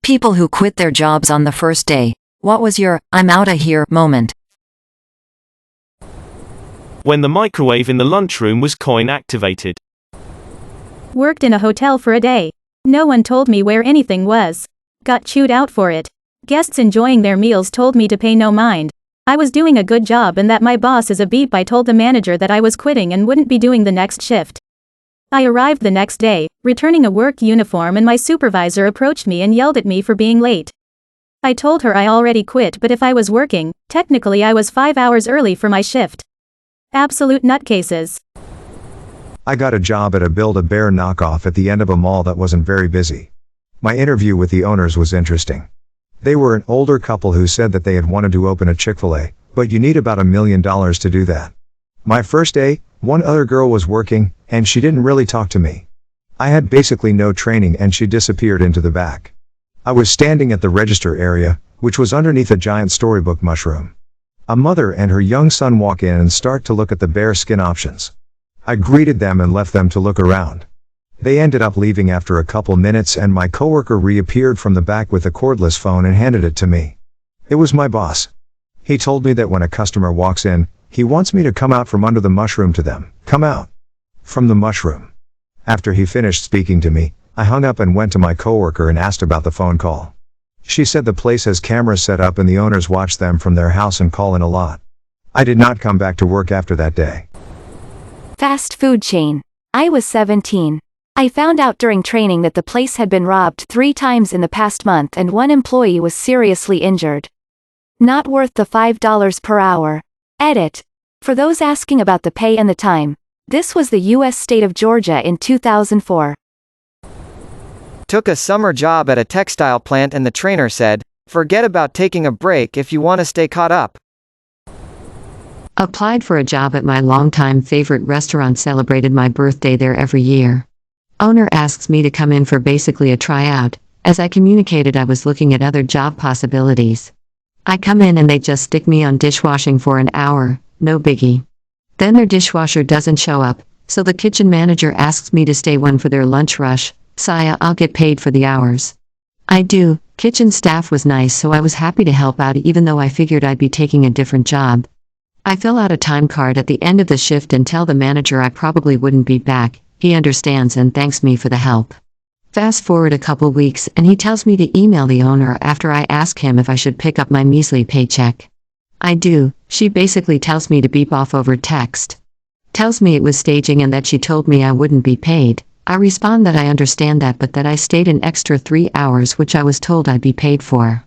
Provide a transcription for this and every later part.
People who quit their jobs on the first day. What was your "I'm outta here" moment? When the microwave in the lunchroom was coin activated. Worked in a hotel for a day. No one told me where anything was. Got chewed out for it. Guests enjoying their meals told me to pay no mind. I was doing a good job and that my boss is a beep. I told the manager that I was quitting and wouldn't be doing the next shift. I arrived the next day, returning a work uniform, and my supervisor approached me and yelled at me for being late. I told her I already quit, but if I was working, technically I was 5 hours early for my shift. Absolute nutcases. I got a job at a Build-A-Bear knockoff at the end of a mall that wasn't very busy. My interview with the owners was interesting. They were an older couple who said that they had wanted to open a Chick-fil-A, but you need about $1 million to do that. My first day, one other girl was working, and she didn't really talk to me. I had basically no training and she disappeared into the back. I was standing at the register area, which was underneath a giant storybook mushroom. A mother and her young son walk in and start to look at the bear skin options. I greeted them and left them to look around. They ended up leaving after a couple minutes and my coworker reappeared from the back with a cordless phone and handed it to me. It was my boss. He told me that when a customer walks in, he wants me to come out from under the mushroom to them. Come out from the mushroom. After he finished speaking to me, I hung up and went to my coworker and asked about the phone call. She said the place has cameras set up and the owners watch them from their house and call in a lot. I did not come back to work after that day. Fast food chain. I was 17. I found out during training that the place had been robbed 3 times in the past month and one employee was seriously injured. Not worth the $5 per hour. Edit. For those asking about the pay and the time, this was the U.S. state of Georgia in 2004. Took a summer job at a textile plant and the trainer said, "Forget about taking a break if you want to stay caught up." Applied for a job at my longtime favorite restaurant. Celebrated my birthday there every year. Owner asks me to come in for basically a tryout. As I communicated, I was looking at other job possibilities. I come in and they just stick me on dishwashing for an hour, no biggie. Then their dishwasher doesn't show up, so the kitchen manager asks me to stay one for their lunch rush. Saya, I'll get paid for the hours. I do. Kitchen staff was nice, so I was happy to help out even though I figured I'd be taking a different job. I fill out a time card at the end of the shift and tell the manager I probably wouldn't be back. He understands and thanks me for the help. Fast forward a couple weeks and he tells me to email the owner after I ask him if I should pick up my measly paycheck. I do. She basically tells me to beep off over text. Tells me it was staging and that she told me I wouldn't be paid. I respond that I understand that, but that I stayed an extra 3 hours which I was told I'd be paid for.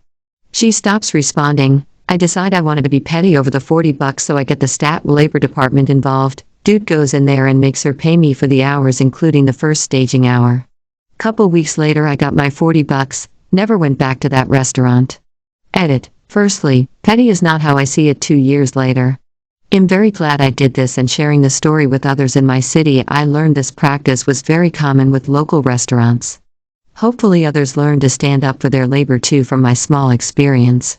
She stops responding. I decide I wanted to be petty over the $40, so I get the stat labor department involved. Dude goes in there and makes her pay me for the hours including the first staging hour. Couple weeks later I got my $40, never went back to that restaurant. Edit. Firstly, petty is not how I see it 2 years later. I'm very glad I did this and sharing the story with others in my city. I learned this practice was very common with local restaurants. Hopefully others learn to stand up for their labor too from my small experience.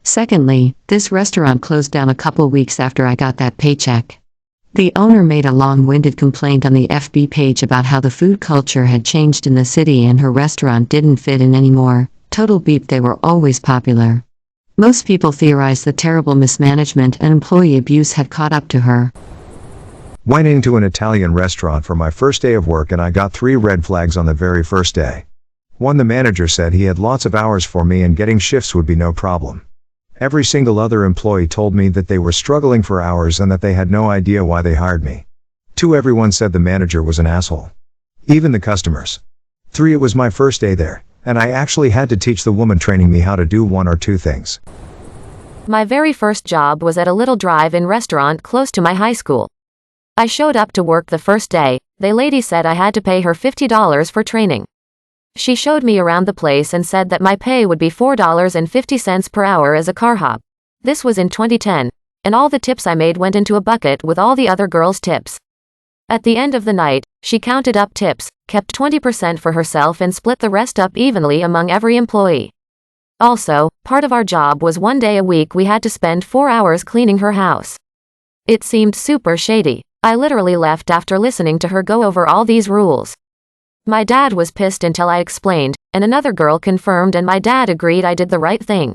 Secondly, this restaurant closed down a couple weeks after I got that paycheck. The owner made a long-winded complaint on the FB page about how the food culture had changed in the city and her restaurant didn't fit in anymore. Total beep, they were always popular. Most people theorize that terrible mismanagement and employee abuse had caught up to her. Went into an Italian restaurant for my first day of work and I got 3 red flags on the very first day. 1, the manager said he had lots of hours for me and getting shifts would be no problem. Every single other employee told me that they were struggling for hours and that they had no idea why they hired me. 2, everyone said the manager was an asshole. Even the customers. 3, it was my first day there, and I actually had to teach the woman training me how to do 1 or 2 things. My very first job was at a little drive-in restaurant close to my high school. I showed up to work the first day. The lady said I had to pay her $50 for training. She showed me around the place and said that my pay would be $4.50 per hour as a car hop. This was in 2010, and all the tips I made went into a bucket with all the other girls' tips. At the end of the night, she counted up tips, kept 20% for herself and split the rest up evenly among every employee. Also, part of our job was 1 day a week we had to spend 4 hours cleaning her house. It seemed super shady. I literally left after listening to her go over all these rules. My dad was pissed until I explained, and another girl confirmed and my dad agreed I did the right thing.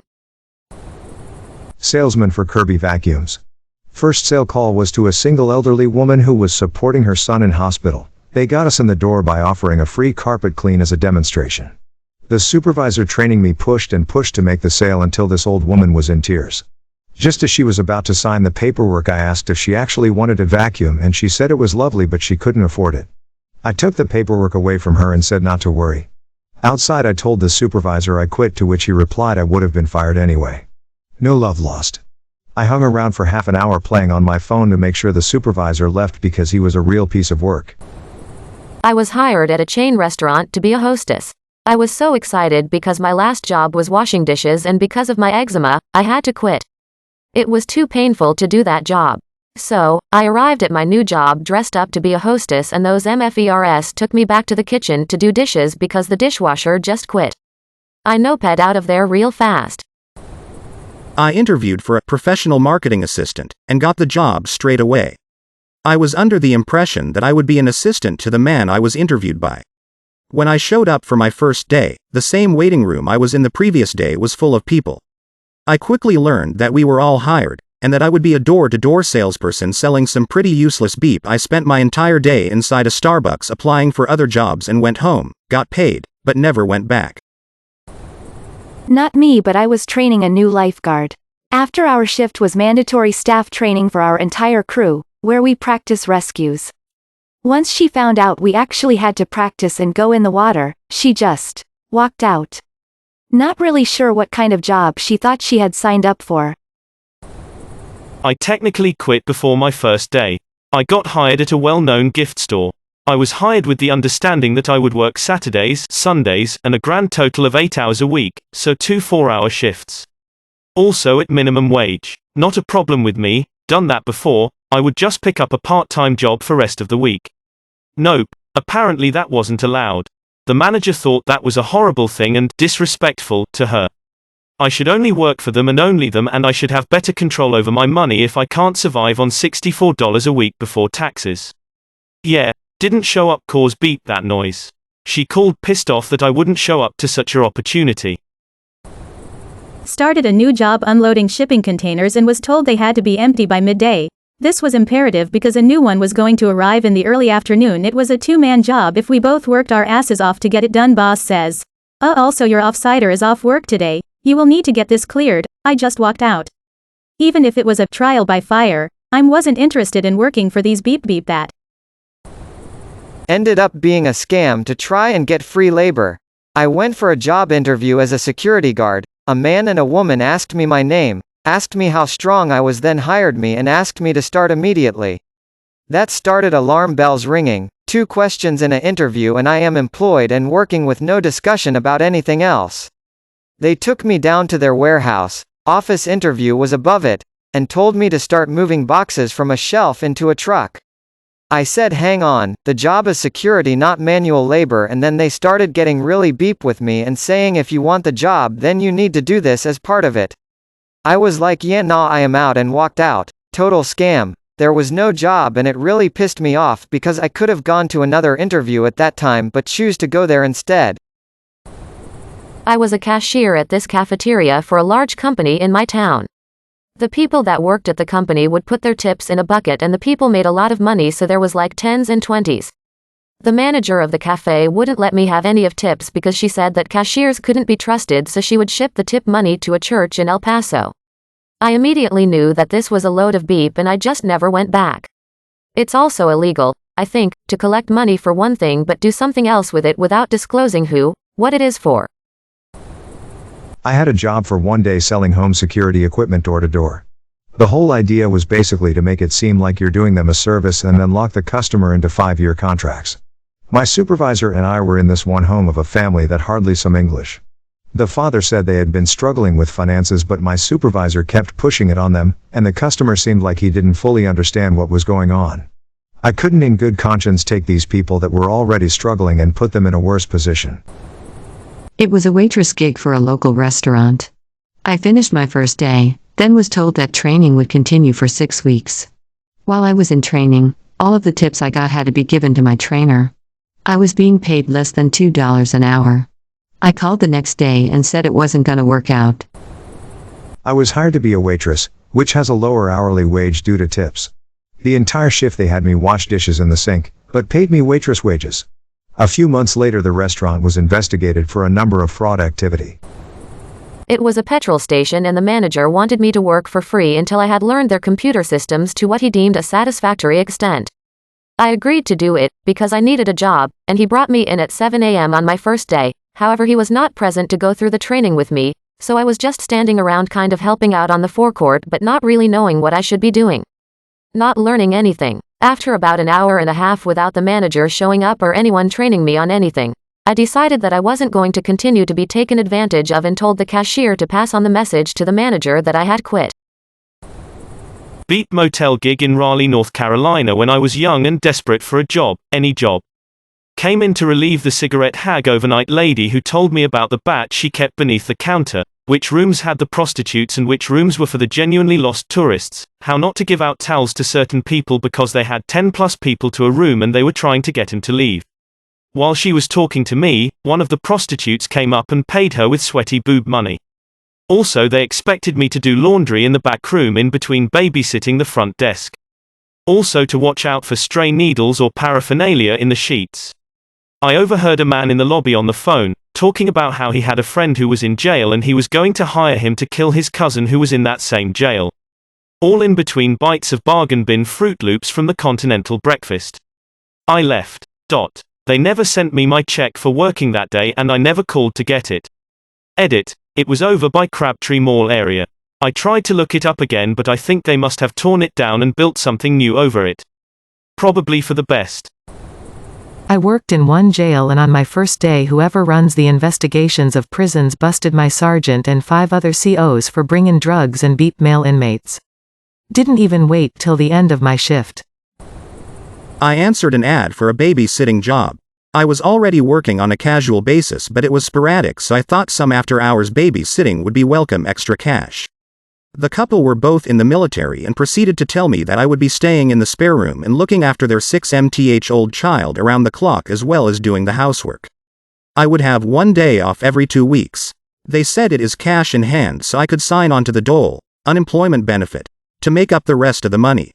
Salesman for Kirby Vacuums. First sale call was to a single elderly woman who was supporting her son in hospital. They got us in the door by offering a free carpet clean as a demonstration. The supervisor training me pushed and pushed to make the sale until this old woman was in tears. Just as she was about to sign the paperwork, I asked if she actually wanted a vacuum, and she said it was lovely but she couldn't afford it. I took the paperwork away from her and said not to worry. Outside I told the supervisor I quit, to which he replied I would have been fired anyway. No love lost. I hung around for half an hour playing on my phone to make sure the supervisor left because he was a real piece of work. I was hired at a chain restaurant to be a hostess. I was so excited because my last job was washing dishes, and because of my eczema, I had to quit. It was too painful to do that job. So, I arrived at my new job dressed up to be a hostess, and those MFERS took me back to the kitchen to do dishes because the dishwasher just quit. I noped out of there real fast. I interviewed for a professional marketing assistant and got the job straight away. I was under the impression that I would be an assistant to the man I was interviewed by. When I showed up for my first day, the same waiting room I was in the previous day was full of people. I quickly learned that we were all hired, and that I would be a door-to-door salesperson selling some pretty useless beep. I spent my entire day inside a Starbucks applying for other jobs and went home, got paid, but never went back. Not me, but I was training a new lifeguard. After our shift was mandatory staff training for our entire crew, where we practice rescues. Once she found out we actually had to practice and go in the water, she just walked out. Not really sure what kind of job she thought she had signed up for. I technically quit before my first day. I got hired at a well-known gift store. I was hired with the understanding that I would work Saturdays, Sundays, and a grand total of 8 hours a week, so 2 4-hour shifts. Also at minimum wage. Not a problem with me, done that before. I would just pick up a part-time job for rest of the week. Nope, apparently that wasn't allowed. The manager thought that was a horrible thing and disrespectful to her. I should only work for them and only them, and I should have better control over my money if I can't survive on $64 a week before taxes. Yeah, didn't show up cause beep that noise. She called pissed off that I wouldn't show up to such a opportunity. Started a new job unloading shipping containers and was told they had to be empty by midday. This was imperative because a new one was going to arrive in the early afternoon. It was a two-man job if we both worked our asses off to get it done. Boss says, also your offsider is off work today. You will need to get this cleared. I just walked out. Even if it was a trial by fire, I wasn't interested in working for these beep that. Ended up being a scam to try and get free labor. I went for a job interview as a security guard. A man and a woman asked me my name, asked me how strong I was, then hired me and asked me to start immediately. That started alarm bells ringing, 2 questions in an interview, and I am employed and working with no discussion about anything else. They took me down to their warehouse, office interview was above it, and told me to start moving boxes from a shelf into a truck. I said hang on, the job is security not manual labor, and then they started getting really beep with me and saying if you want the job then you need to do this as part of it. I was like yeah nah, I am out, and walked out. Total scam. There was no job and it really pissed me off because I could have gone to another interview at that time but choose to go there instead. I was a cashier at this cafeteria for a large company in my town. The people that worked at the company would put their tips in a bucket, and the people made a lot of money, so there was like 10s and 20s. The manager of the cafe wouldn't let me have any of tips because she said that cashiers couldn't be trusted, so she would ship the tip money to a church in El Paso. I immediately knew that this was a load of beep and I just never went back. It's also illegal, I think, to collect money for one thing but do something else with it without disclosing what it is for. I had a job for one day selling home security equipment door to door. The whole idea was basically to make it seem like you're doing them a service and then lock the customer into 5-year contracts. My supervisor and I were in this one home of a family that hardly some English. The father said they had been struggling with finances, but my supervisor kept pushing it on them, and the customer seemed like he didn't fully understand what was going on. I couldn't in good conscience take these people that were already struggling and put them in a worse position. It was a waitress gig for a local restaurant. I finished my first day, then was told that training would continue for 6 weeks. While I was in training, all of the tips I got had to be given to my trainer. I was being paid less than $2 an hour. I called the next day and said it wasn't gonna work out. I was hired to be a waitress, which has a lower hourly wage due to tips. The entire shift they had me wash dishes in the sink, but paid me waitress wages. A few months later the restaurant was investigated for a number of fraud activity. It was a petrol station and the manager wanted me to work for free until I had learned their computer systems to what he deemed a satisfactory extent. I agreed to do it, because I needed a job, and he brought me in at 7 a.m. on my first day. However, he was not present to go through the training with me, so I was just standing around kind of helping out on the forecourt but not really knowing what I should be doing. Not learning anything. After about an hour and a half without the manager showing up or anyone training me on anything, I decided that I wasn't going to continue to be taken advantage of and told the cashier to pass on the message to the manager that I had quit. Beat motel gig in Raleigh, North Carolina when I was young and desperate for a job, any job. Came in to relieve the cigarette hag overnight lady who told me about the bat she kept beneath the counter, which rooms had the prostitutes and which rooms were for the genuinely lost tourists, how not to give out towels to certain people because they had 10 plus people to a room and they were trying to get him to leave. While she was talking to me, one of the prostitutes came up and paid her with sweaty boob money. Also, they expected me to do laundry in the back room in between babysitting the front desk. Also to watch out for stray needles or paraphernalia in the sheets. I overheard a man in the lobby on the phone, talking about how he had a friend who was in jail and he was going to hire him to kill his cousin who was in that same jail. All in between bites of bargain bin Fruit Loops from the continental breakfast. I left. They never sent me my check for working that day and I never called to get it. Edit. It was over by Crabtree Mall area. I tried to look it up again but I think they must have torn it down and built something new over it. Probably for the best. I worked in one jail and on my first day whoever runs the investigations of prisons busted my sergeant and 5 other COs for bringing drugs and beat male inmates. Didn't even wait till the end of my shift. I answered an ad for a babysitting job. I was already working on a casual basis but it was sporadic so I thought some after-hours babysitting would be welcome extra cash. The couple were both in the military and proceeded to tell me that I would be staying in the spare room and looking after their 6-month-old child around the clock as well as doing the housework. I would have 1 day off every 2 weeks. They said it is cash in hand so I could sign on to the dole, unemployment benefit, to make up the rest of the money.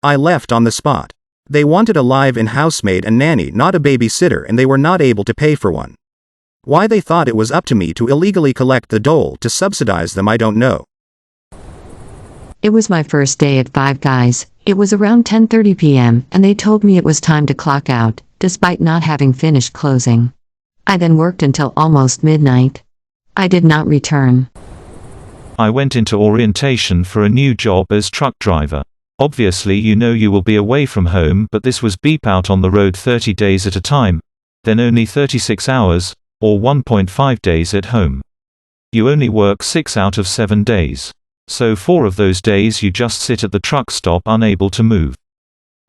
I left on the spot. They wanted a live-in housemaid and nanny, not a babysitter, and they were not able to pay for one. Why they thought it was up to me to illegally collect the dole to subsidize them I don't know. It was my first day at Five Guys. It was around 10:30 p.m. and they told me it was time to clock out, despite not having finished closing. I then worked until almost midnight. I did not return. I went into orientation for a new job as truck driver. Obviously you know you will be away from home, but this was beep out on the road 30 days at a time, then only 36 hours, or 1.5 days at home. You only work 6 out of 7 days. So 4 of those days you just sit at the truck stop unable to move.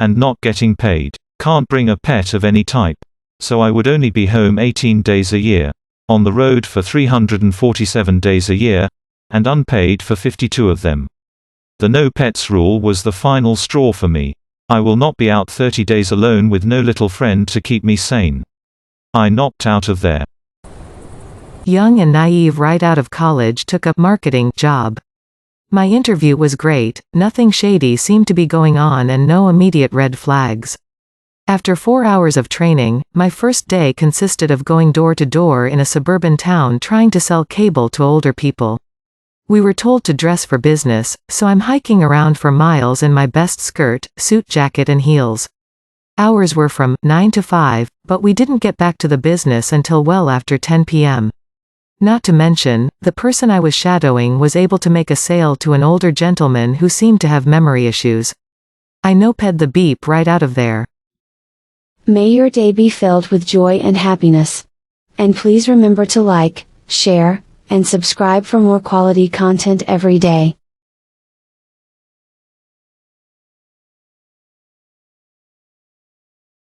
And not getting paid. Can't bring a pet of any type. So I would only be home 18 days a year. On the road for 347 days a year, and unpaid for 52 of them. The no pets rule was the final straw for me. I will not be out 30 days alone with no little friend to keep me sane. I knocked out of there. Young and naive right out of college took up marketing job. My interview was great, nothing shady seemed to be going on and no immediate red flags. After 4 hours of training, my first day consisted of going door to door in a suburban town trying to sell cable to older people. We were told to dress for business, so I'm hiking around for miles in my best skirt, suit jacket and heels. Hours were from 9 to 5, but we didn't get back to the business until well after 10 p.m. Not to mention, the person I was shadowing was able to make a sale to an older gentleman who seemed to have memory issues. I no-ped the beep right out of there. May your day be filled with joy and happiness. And please remember to like, share, and subscribe for more quality content every day.